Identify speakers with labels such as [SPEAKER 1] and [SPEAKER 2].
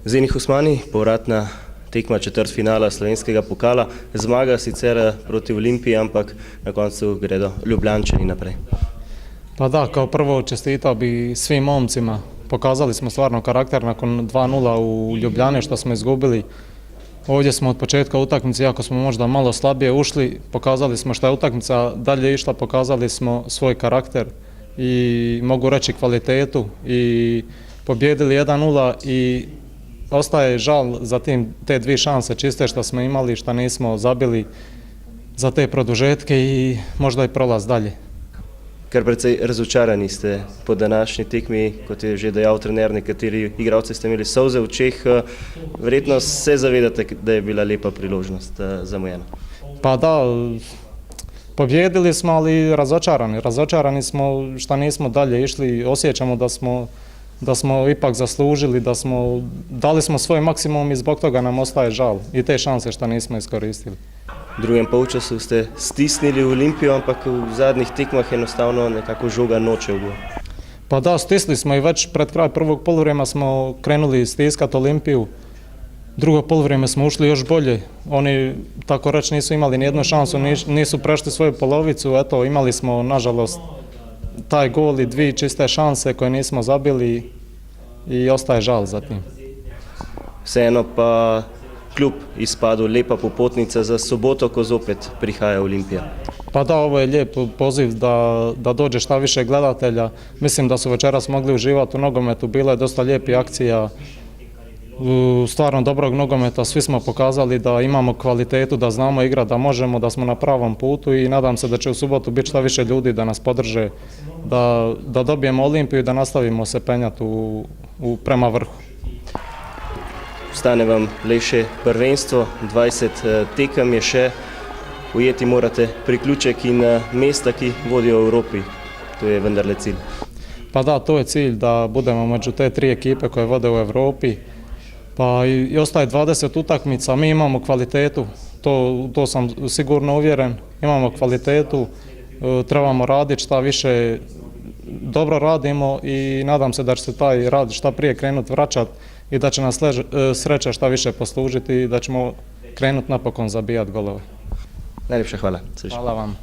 [SPEAKER 1] Zeni Husmani, povratna tekma četrtfinala slovenskega pokala, zmaga sicer proti Olimpiji, ampak na koncu gredo Ljubljančani naprej.
[SPEAKER 2] Pa da, kao prvo čestitao bi svim momcima. Pokazali smo stvarno karakter nakon 2:0 u Ljubljani što smo izgubili. Ovdje smo od početka utakmice, iako smo možda malo slabije ušli, pokazali smo što je utakmica dalje išla, pokazali smo svoj karakter i mogu reći kvalitetu i pobjedili 1:0 i ostaje žal za te dvije šanse čiste što smo imali, što nismo zabili za te produžetke i možda i prolaz dalje.
[SPEAKER 1] Kar precej razočarani ste po današnji tekmi, kot je že dejal trener, nekateri igralci ste imeli solze v očeh. Verjetno se zavedate, da je bila lepa priložnost zamujena.
[SPEAKER 2] Pa da, pobjedili smo, ali razočarani. Razočarani smo što nismo dalje išli, osjećamo da smo ipak zaslužili, dali smo svoj maksimum i zbog toga nam ostaje žal i te šanse što nismo iskoristili.
[SPEAKER 1] V drugem polčasu ste stisnili Olimpijo, ampak v zadnjih tekmah enostavno nekako žoga noče v gol.
[SPEAKER 2] Pa da, stisli smo i već pred kraj prvog poluvrijema smo krenuli stiskati Olimpiju. Drugo poluvrijeme smo ušli još bolje. Oni, tako reći, nisu imali nijednu šansu, nisu prešli svoju polovicu. Eto, imali smo, nažalost, taj gol i dvije čiste šanse koje nismo zabili i ostaje žal za tim.
[SPEAKER 1] Vseeno pa kljub izpadu lepa popotnica za soboto, ko zopet prihaja Olimpija.
[SPEAKER 2] Pa da, ovo je lijep poziv da dođe šta više gledatelja. Mislim da su večeras mogli uživati u nogometu, bilo je dosta lijepih akcija, stvarno dobrog nogometa, svi smo pokazali da imamo kvalitetu, da znamo igrati, da možemo, da smo na pravom putu i nadam se da će u subotu biti šta više ljudi da nas podrže, da dobijemo Olimpiju i da nastavimo se penjati prema vrhu.
[SPEAKER 1] Ostane vam le še prvenstvo, 20 tekem je še, ujeti morate priključek in mesta, ki vodijo v Evropi. To je vendarle cilj.
[SPEAKER 2] Pa da, to je cilj, da budemo među te tri ekipe koje vode u Evropi. Pa i ostaje 20 utakmica, mi imamo kvalitetu, to sam sigurno uvjeren, imamo kvalitetu, trebamo raditi šta više, dobro radimo i nadam se da će se taj rad šta prije krenuti vraćati i da će nas sreća šta više poslužiti i da ćemo krenuti napokon zabijati golove.
[SPEAKER 1] Najljepša hvala.
[SPEAKER 2] Hvala vam.